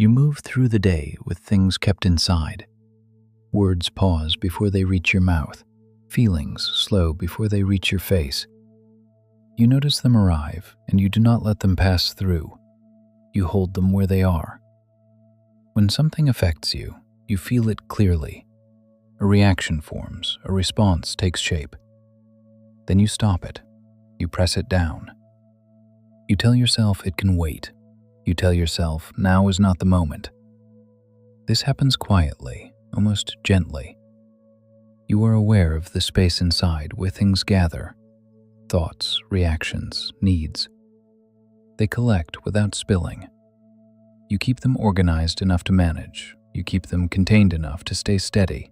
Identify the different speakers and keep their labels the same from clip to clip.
Speaker 1: You move through the day with things kept inside. Words pause before they reach your mouth. Feelings slow before they reach your face. You notice them arrive, and you do not let them pass through. You hold them where they are. When something affects you, you feel it clearly. A reaction forms, a response takes shape. Then you stop it. You press it down. You tell yourself it can wait. You tell yourself now is not the moment. This happens quietly, almost gently. You are aware of the space inside where things gather. Thoughts, reactions, needs. They collect without spilling. You keep them organized enough to manage. You keep them contained enough to stay steady.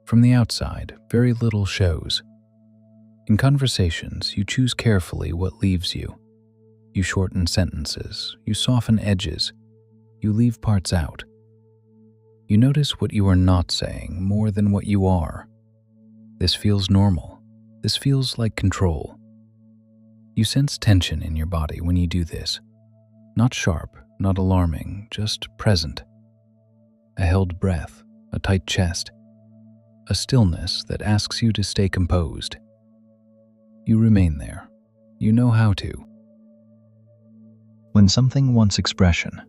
Speaker 1: From the outside, very little shows. In conversations, you choose carefully what leaves you. You shorten sentences. You soften edges. You leave parts out. You notice what you are not saying more than what you are. This feels normal. This feels like control. You sense tension in your body when you do this. Not sharp, not alarming, just present. A held breath, a tight chest, a stillness that asks you to stay composed. You remain there. You know how to. When something wants expression,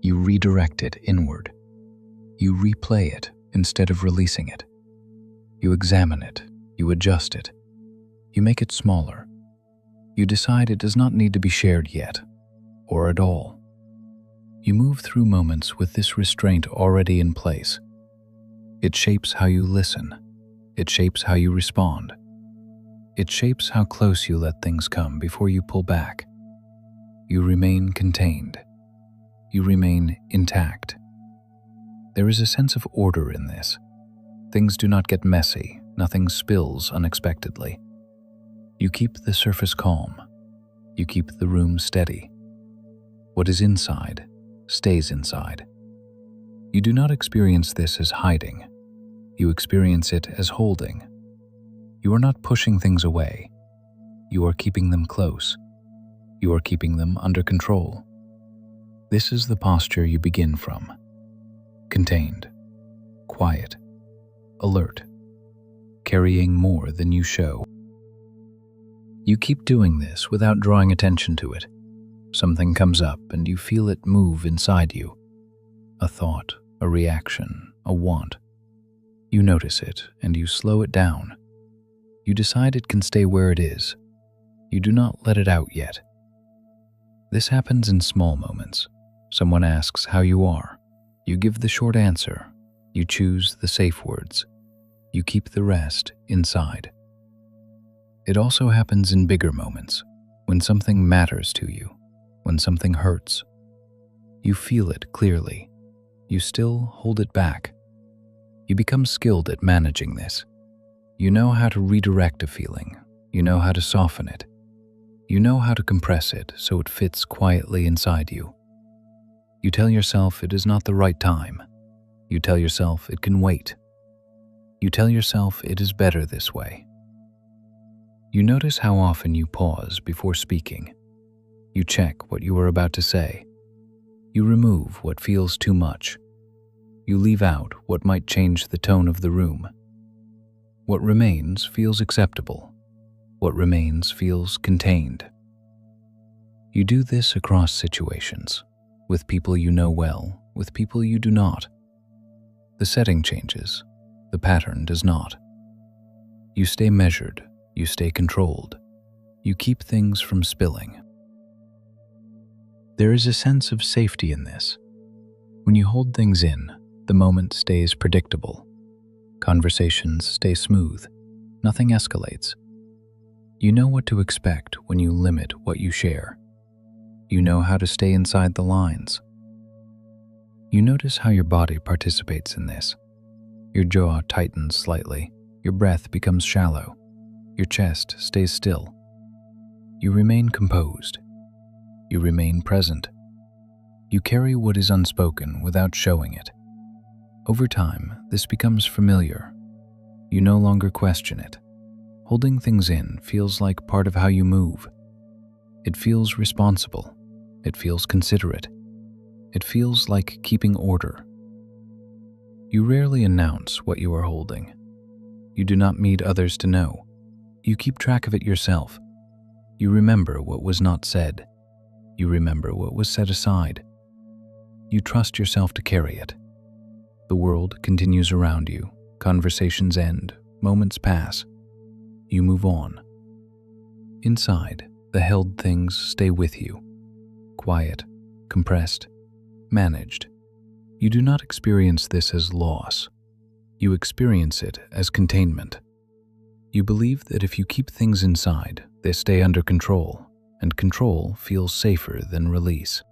Speaker 1: you redirect it inward. You replay it instead of releasing it. You examine it. You adjust it. You make it smaller. You decide it does not need to be shared yet, or at all. You move through moments with this restraint already in place. It shapes how you listen. It shapes how you respond. It shapes how close you let things come before you pull back. You remain contained. You remain intact. There is a sense of order in this. Things do not get messy. Nothing spills unexpectedly. You keep the surface calm. You keep the room steady. What is inside stays inside. You do not experience this as hiding. You experience it as holding. You are not pushing things away. You are keeping them close. You are keeping them under control. This is the posture you begin from. Contained, quiet, alert, carrying more than you show. You keep doing this without drawing attention to it. Something comes up and you feel it move inside you. A thought, a reaction, a want. You notice it and you slow it down. You decide it can stay where it is. You do not let it out yet. This happens in small moments. Someone asks how you are. You give the short answer. You choose the safe words. You keep the rest inside. It also happens in bigger moments, when something matters to you, when something hurts. You feel it clearly. You still hold it back. You become skilled at managing this. You know how to redirect a feeling. You know how to soften it. You know how to compress it so it fits quietly inside you. You tell yourself it is not the right time. You tell yourself it can wait. You tell yourself it is better this way. You notice how often you pause before speaking. You check what you are about to say. You remove what feels too much. You leave out what might change the tone of the room. What remains feels acceptable. What remains feels contained. You do this across situations, with people you know well, with people you do not. The setting changes. The pattern does not. You stay measured. You stay controlled. You keep things from spilling. There is a sense of safety in this. When you hold things in, the moment stays predictable. Conversations stay smooth. Nothing escalates. You know what to expect when you limit what you share. You know how to stay inside the lines. You notice how your body participates in this. Your jaw tightens slightly. Your breath becomes shallow. Your chest stays still. You remain composed. You remain present. You carry what is unspoken without showing it. Over time, this becomes familiar. You no longer question it. Holding things in feels like part of how you move. It feels responsible. It feels considerate. It feels like keeping order. You rarely announce what you are holding. You do not need others to know. You keep track of it yourself. You remember what was not said. You remember what was set aside. You trust yourself to carry it. The world continues around you. Conversations end. Moments pass. You move on. Inside, the held things stay with you. Quiet, compressed, managed. You do not experience this as loss. You experience it as containment. You believe that if you keep things inside, they stay under control, and control feels safer than release.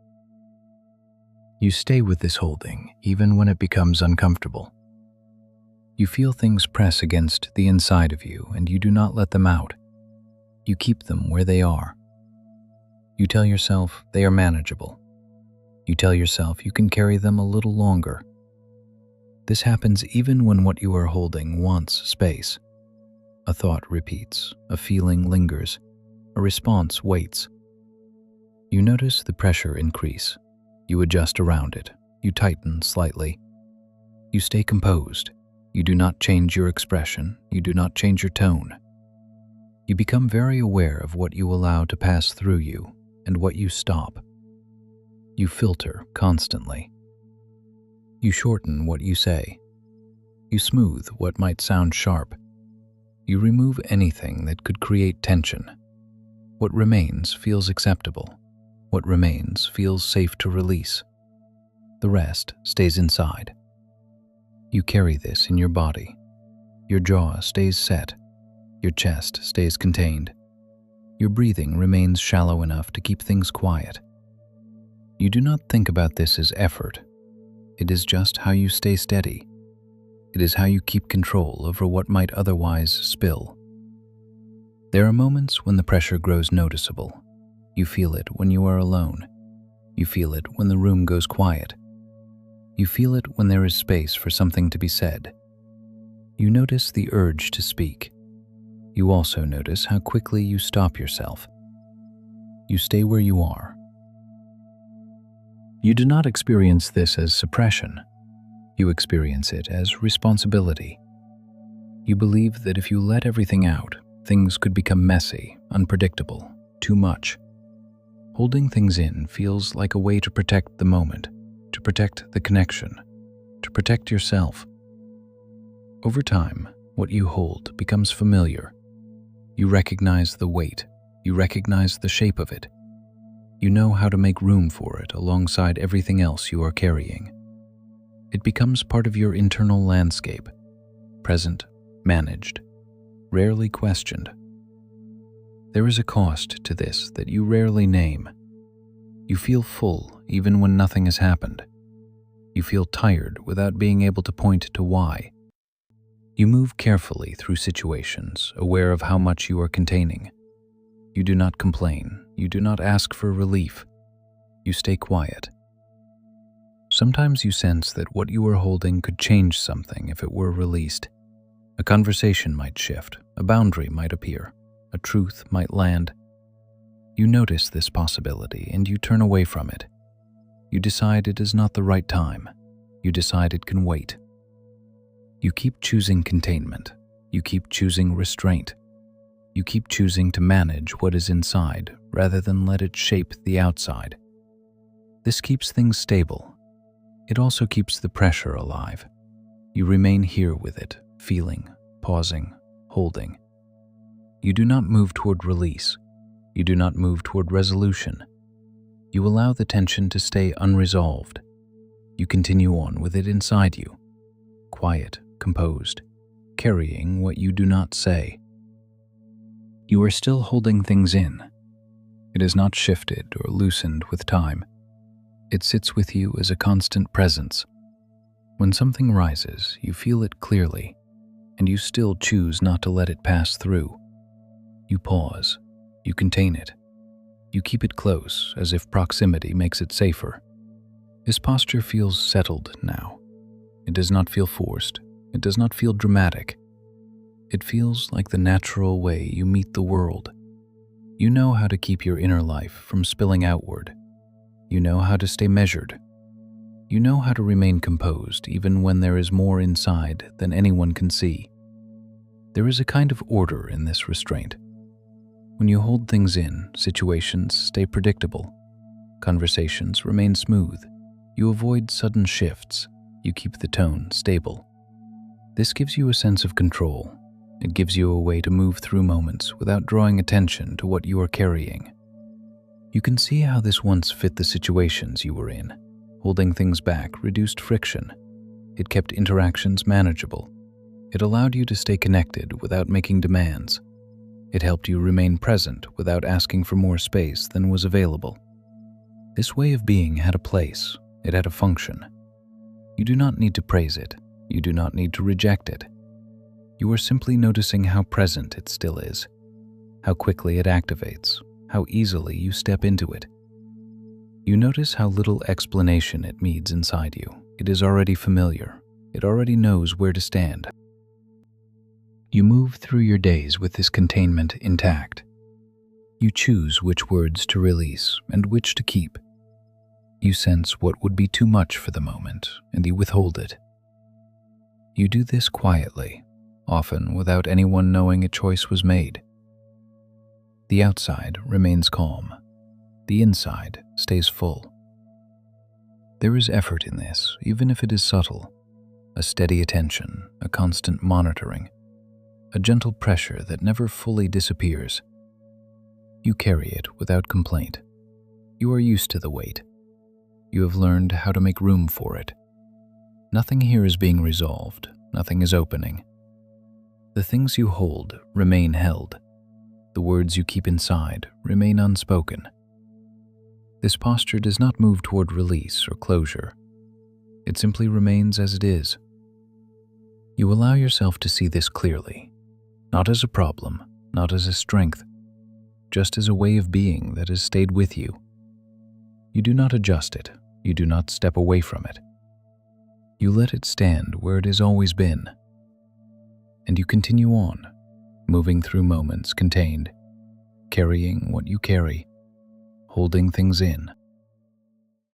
Speaker 1: You stay with this holding even when it becomes uncomfortable. You feel things press against the inside of you, and you do not let them out. You keep them where they are. You tell yourself they are manageable. You tell yourself you can carry them a little longer. This happens even when what you are holding wants space. A thought repeats, a feeling lingers, a response waits. You notice the pressure increase. You adjust around it. You tighten slightly. You stay composed. You do not change your expression. You do not change your tone. You become very aware of what you allow to pass through you and what you stop. You filter constantly. You shorten what you say. You smooth what might sound sharp. You remove anything that could create tension. What remains feels acceptable. What remains feels safe to release. The rest stays inside. You carry this in your body. Your jaw stays set. Your chest stays contained. Your breathing remains shallow enough to keep things quiet. You do not think about this as effort. It is just how you stay steady. It is how you keep control over what might otherwise spill. There are moments when the pressure grows noticeable. You feel it when you are alone. You feel it when the room goes quiet. You feel it when there is space for something to be said. You notice the urge to speak. You also notice how quickly you stop yourself. You stay where you are. You do not experience this as suppression. You experience it as responsibility. You believe that if you let everything out, things could become messy, unpredictable, too much. Holding things in feels like a way to protect the moment, to protect the connection, to protect yourself. Over time, what you hold becomes familiar. You recognize the weight. You recognize the shape of it. You know how to make room for it alongside everything else you are carrying. It becomes part of your internal landscape, present, managed, rarely questioned. There is a cost to this that you rarely name. You feel full even when nothing has happened. You feel tired without being able to point to why. You move carefully through situations, aware of how much you are containing. You do not complain. You do not ask for relief. You stay quiet. Sometimes you sense that what you are holding could change something if it were released. A conversation might shift, a boundary might appear, a truth might land. You notice this possibility and you turn away from it. You decide it is not the right time. You decide it can wait. You keep choosing containment. You keep choosing restraint. You keep choosing to manage what is inside rather than let it shape the outside. This keeps things stable. It also keeps the pressure alive. You remain here with it, feeling, pausing, holding. You do not move toward release. You do not move toward resolution. You allow the tension to stay unresolved. You continue on with it inside you, quiet, composed, carrying what you do not say. You are still holding things in. It is not shifted or loosened with time. It sits with you as a constant presence. When something rises, you feel it clearly, and you still choose not to let it pass through. You pause. You contain it. You keep it close, as if proximity makes it safer. This posture feels settled now. It does not feel forced. It does not feel dramatic. It feels like the natural way you meet the world. You know how to keep your inner life from spilling outward. You know how to stay measured. You know how to remain composed even when there is more inside than anyone can see. There is a kind of order in this restraint. When you hold things in, situations stay predictable. Conversations remain smooth. You avoid sudden shifts. You keep the tone stable. This gives you a sense of control. It gives you a way to move through moments without drawing attention to what you are carrying. You can see how this once fit the situations you were in. Holding things back reduced friction. It kept interactions manageable. It allowed you to stay connected without making demands. It helped you remain present without asking for more space than was available. This way of being had a place. It had a function. You do not need to praise it. You do not need to reject it. You are simply noticing how present it still is, how quickly it activates, how easily you step into it. You notice how little explanation it needs inside you. It is already familiar. It already knows where to stand. You move through your days with this containment intact. You choose which words to release and which to keep. You sense what would be too much for the moment, and you withhold it. You do this quietly, often without anyone knowing a choice was made. The outside remains calm. The inside stays full. There is effort in this, even if it is subtle. A steady attention, a constant monitoring, a gentle pressure that never fully disappears. You carry it without complaint. You are used to the weight. You have learned how to make room for it. Nothing here is being resolved. Nothing is opening. The things you hold remain held. The words you keep inside remain unspoken. This posture does not move toward release or closure. It simply remains as it is. You allow yourself to see this clearly, not as a problem, not as a strength, just as a way of being that has stayed with you. You do not adjust it. You do not step away from it. You let it stand where it has always been. And you continue on, moving through moments contained, carrying what you carry, holding things in,